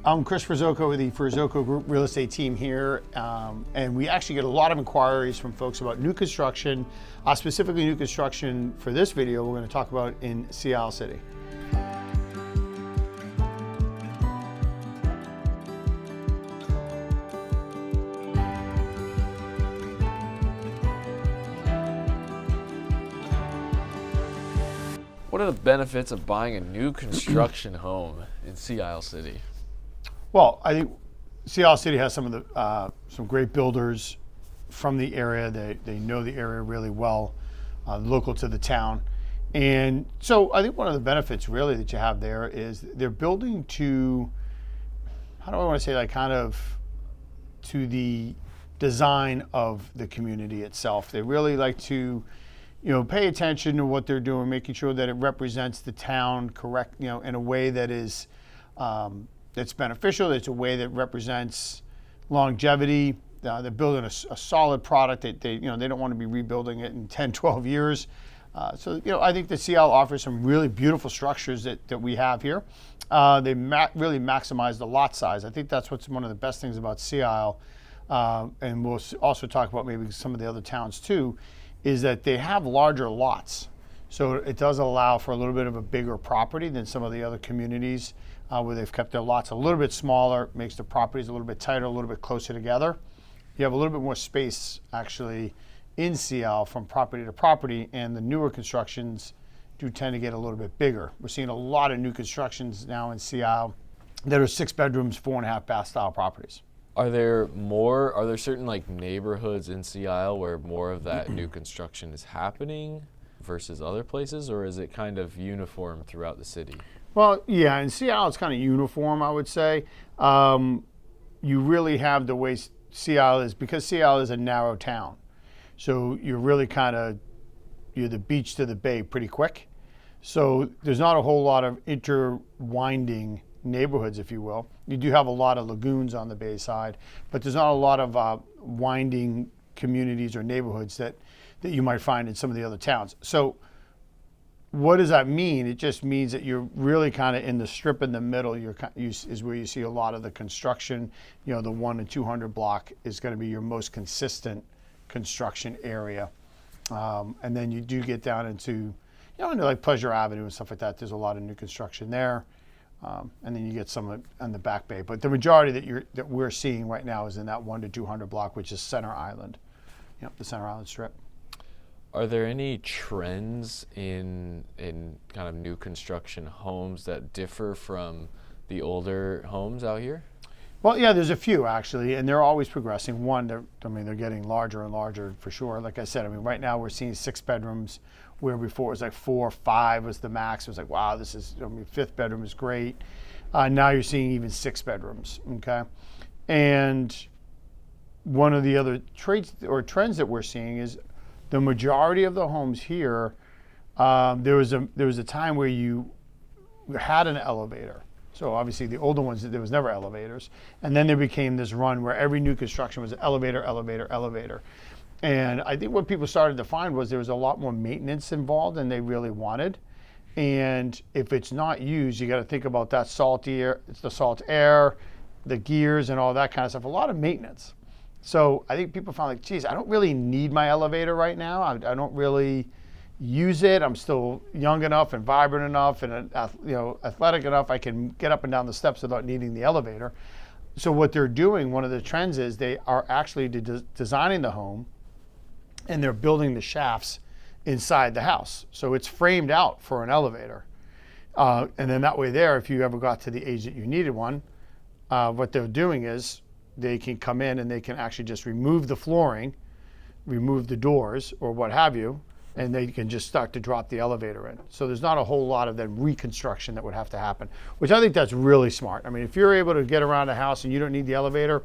I'm Chris Ferzoco with the Ferzoco Group real estate team here, and we actually get a lot of inquiries from folks about new construction, specifically new construction for this video we're going to talk about in Sea Isle City. What are the benefits of buying a new construction home in Sea Isle City? Well, I think Sea Isle City has some of the some great builders from the area. They know the area really well, local to the town, and so I think one of the benefits really that you have there is they're building to, how do I want to say, like kind of to the design of the community itself. They really like to, pay attention to what they're doing, making sure that it represents the town correct, in a way that is that's beneficial. It's a way that represents longevity. They're building a solid product that they don't want to be rebuilding it in 10, 12 years. So I think that Sea Isle offers some really beautiful structures that we have here. They really maximize the lot size. I think that's what's one of the best things about Sea Isle, and we'll also talk about maybe some of the other towns too, is that they have larger lots. So it does allow for a little bit of a bigger property than some of the other communities where they've kept their lots a little bit smaller, makes the properties a little bit tighter, a little bit closer together. You have a little bit more space actually in Sea Isle from property to property, and the newer constructions do tend to get a little bit bigger. We're seeing a lot of new constructions now in Sea Isle that are 6 bedrooms, 4.5 bath style properties. Are there certain neighborhoods in Sea Isle where more of that new construction is happening versus other places, or is it kind of uniform throughout the city? Well, yeah, in Sea Isle it's kind of uniform, I would say. You really have the way Sea Isle is, because Sea Isle is a narrow town. So you're really you're the beach to the bay pretty quick. So there's not a whole lot of interwinding neighborhoods, if you will. You do have a lot of lagoons on the bay side, but there's not a lot of winding communities or neighborhoods that you might find in some of the other towns. So what does that mean? It just means that you're really kind of in the strip in the middle. Is where you see a lot of the construction. The 1 and 200 block is going to be your most consistent construction area. And then you do get down into, into like Pleasure Avenue and stuff like that. There's a lot of new construction there. And then you get some on the back bay. But the majority that we're seeing right now is in that 1 to 200 block, which is Center Island. The Center Island strip. Are there any trends in kind of new construction homes that differ from the older homes out here? Well, yeah, there's a few actually, and they're always progressing. One, they're getting larger and larger for sure. Like I said, right now we're seeing 6 bedrooms, where before it was like 4 or 5 was the max. It was like, wow, this is, 5th bedroom is great. Now you're seeing even 6 bedrooms, okay? And one of the other traits or trends that we're seeing is the majority of the homes here, there was a time where you had an elevator. So obviously the older ones, there was never elevators. And then there became this run where every new construction was elevator, elevator, elevator. And I think what people started to find was there was a lot more maintenance involved than they really wanted. And if it's not used, you got to think about that it's the salt air, the gears and all that kind of stuff, a lot of maintenance. So I think people found geez, I don't really need my elevator right now. I don't really use it. I'm still young enough and vibrant enough and athletic enough. I can get up and down the steps without needing the elevator. So what they're doing, one of the trends is they are actually designing the home, and they're building the shafts inside the house. So it's framed out for an elevator. And then that way there, if you ever got to the age that you needed one, what they're doing is they can come in and they can actually just remove the flooring, remove the doors or what have you, and they can just start to drop the elevator in. So there's not a whole lot of then reconstruction that would have to happen, which I think that's really smart. If you're able to get around a house and you don't need the elevator,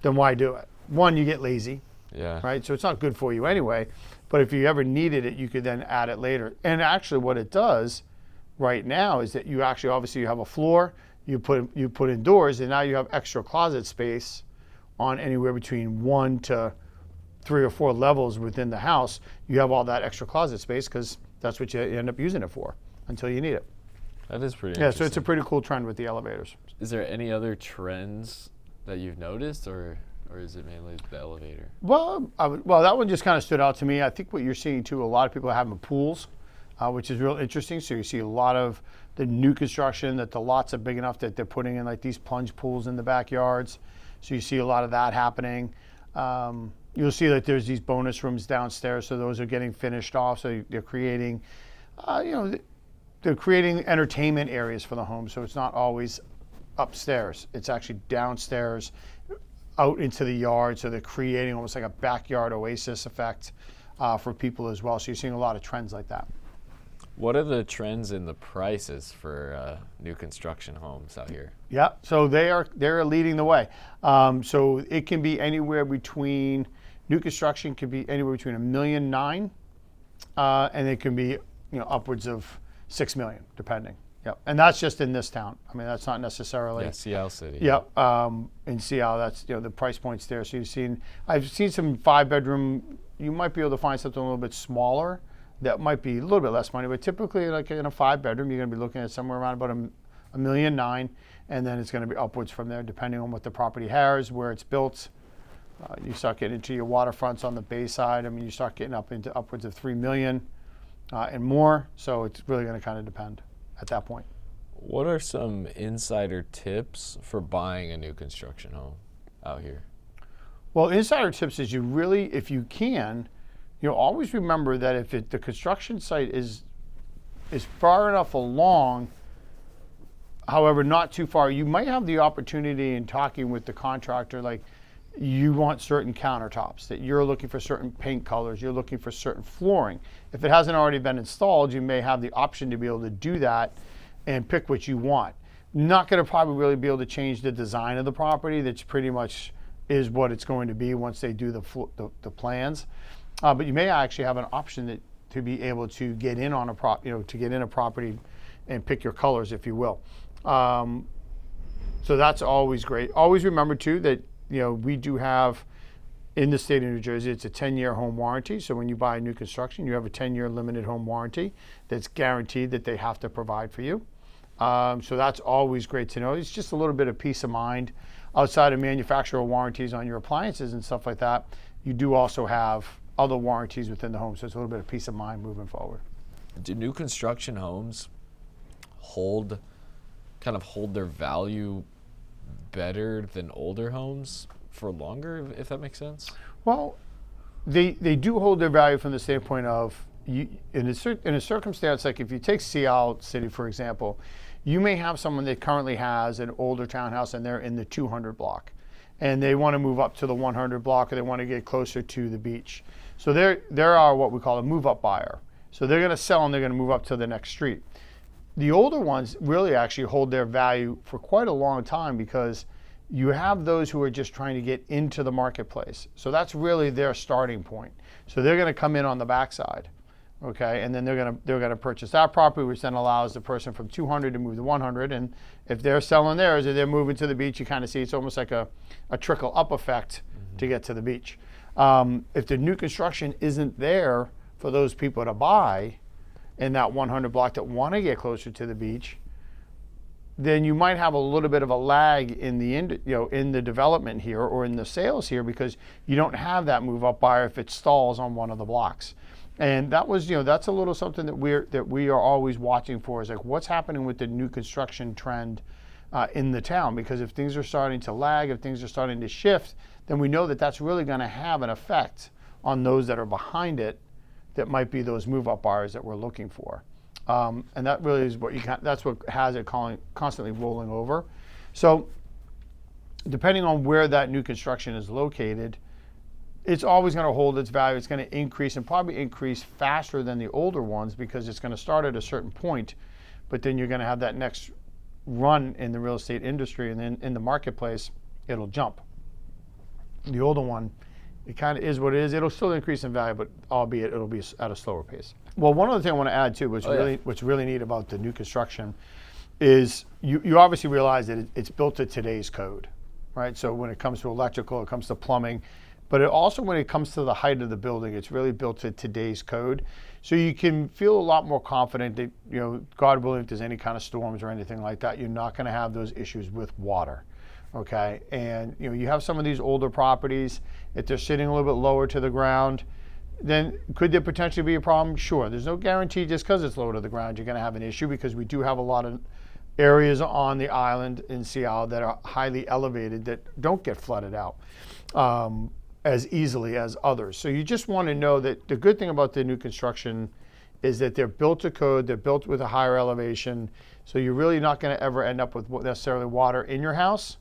then why do it? One, you get lazy. Yeah. Right? So it's not good for you anyway. But if you ever needed it, you could then add it later. And actually what it does right now is that you actually, obviously you have a floor, you put in doors, and now you have extra closet space on anywhere between 1 to 3 or 4 levels within the house. You have all that extra closet space because that's what you end up using it for until you need it. That is pretty interesting. Yeah, so it's a pretty cool trend with the elevators. Is there any other trends that you've noticed, or is it mainly the elevator? Well, well, that one just kind of stood out to me. I think what you're seeing too, a lot of people are having pools, which is real interesting. So you see a lot of the new construction that the lots are big enough that they're putting in like these plunge pools in the backyards. So you see a lot of that happening. You'll see that there's these bonus rooms downstairs, so those are getting finished off. So they're creating, they're creating entertainment areas for the home. So it's not always upstairs; it's actually downstairs, out into the yard. So they're creating almost like a backyard oasis effect for people as well. So you're seeing a lot of trends like that. What are the trends in the prices for new construction homes out here? Yeah, so they're leading the way. So it can be anywhere between new construction can be anywhere between $1.9 million, and it can be upwards of $6 million, depending. Yep, and that's just in this town. I mean, that's not necessarily. Seattle City. Yep, in Seattle, that's the price points there. So I've seen some 5-bedroom. You might be able to find something a little bit smaller. That might be a little bit less money, but typically, like in a 5-bedroom, you're going to be looking at somewhere around about $1.9 million, and then it's going to be upwards from there, depending on what the property has, where it's built. You start getting into your waterfronts on the bay side. I mean, you start getting up into upwards of $3 million and more. So it's really going to kind of depend at that point. What are some insider tips for buying a new construction home out here? Well, insider tips is if you can, always remember that if the construction site is far enough along, however, not too far, you might have the opportunity in talking with the contractor, like you want certain countertops, that you're looking for certain paint colors, you're looking for certain flooring. If it hasn't already been installed, you may have the option to be able to do that and pick what you want. Not going to probably really be able to change the design of the property. That's pretty much is what it's going to be once they do the plans. But you may actually have an option to be able to get in on to get in a property and pick your colors, if you will. So that's always great. Always remember too that we do have in the state of New Jersey, it's a 10-year home warranty. So when you buy new construction, you have a 10-year limited home warranty that's guaranteed that they have to provide for you. So that's always great to know. It's just a little bit of peace of mind. Outside of manufacturer warranties on your appliances and stuff like that, you do also have other warranties within the home. So it's a little bit of peace of mind moving forward. Do new construction homes hold their value better than older homes for longer, if that makes sense? Well, they do hold their value from the standpoint of, in a circumstance, like if you take Seattle City, for example, you may have someone that currently has an older townhouse and they're in the 200 block. And they want to move up to the 100 block, or they want to get closer to the beach. So there are what we call a move-up buyer. So they're going to sell and they're going to move up to the next street. The older ones really actually hold their value for quite a long time, because you have those who are just trying to get into the marketplace. So that's really their starting point. So they're going to come in on the backside, okay, and then they're going to purchase that property, which then allows the person from 200 to move to 100. And if they're selling theirs or they're moving to the beach, you kind of see it's almost like a trickle up effect to get to the beach. If the new construction isn't there for those people to buy in that 100 block that want to get closer to the beach, then you might have a little bit of a lag in the development here or in the sales here, because you don't have that move up buyer if it stalls on one of the blocks. And that was, that's a little something that we are always watching for, is like what's happening with the new construction trend in the town. Because if things are starting to lag, if things are starting to shift, then we know that that's really going to have an effect on those that are behind it, that might be those move-up buyers that we're looking for. And that really is that's what has it constantly rolling over. So depending on where that new construction is located, it's always going to hold its value. It's going to increase, and probably increase faster than the older ones, because it's going to start at a certain point, but then you're going to have that next run in the real estate industry, and then in the marketplace, it'll jump. The older one, it kind of is what it is. It'll still increase in value, but albeit it'll be at a slower pace. Well, one other thing I want to add too, what's really neat about the new construction, is you obviously realize that it's built to today's code, right? So when it comes to electrical, it comes to plumbing, but it also, when it comes to the height of the building, it's really built to today's code. So you can feel a lot more confident that, you know, God willing, if there's any kind of storms or anything like that, you're not going to have those issues with water. Okay. And, you know, you have some of these older properties, if they're sitting a little bit lower to the ground, then could there potentially be a problem? Sure. There's no guarantee just because it's low to the ground you're going to have an issue, because we do have a lot of areas on the island in Seattle that are highly elevated that don't get flooded out as easily as others. So you just want to know that the good thing about the new construction is that they're built to code, they're built with a higher elevation, so you're really not going to ever end up with necessarily water in your house.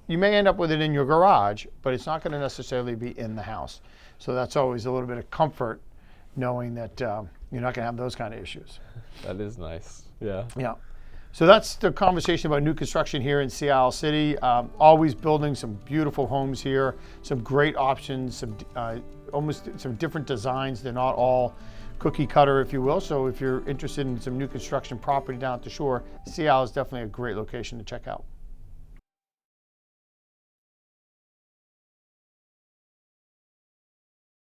You may end up with it in your garage, but it's not going to necessarily be in the house. So that's always a little bit of comfort, knowing that you're not going to have those kind of issues. That is nice. Yeah. Yeah. So that's the conversation about new construction here in Seattle City. Always building some beautiful homes here, some great options, some almost some different designs. They're not all cookie cutter, if you will. So if you're interested in some new construction property down at the shore, Seattle is definitely a great location to check out.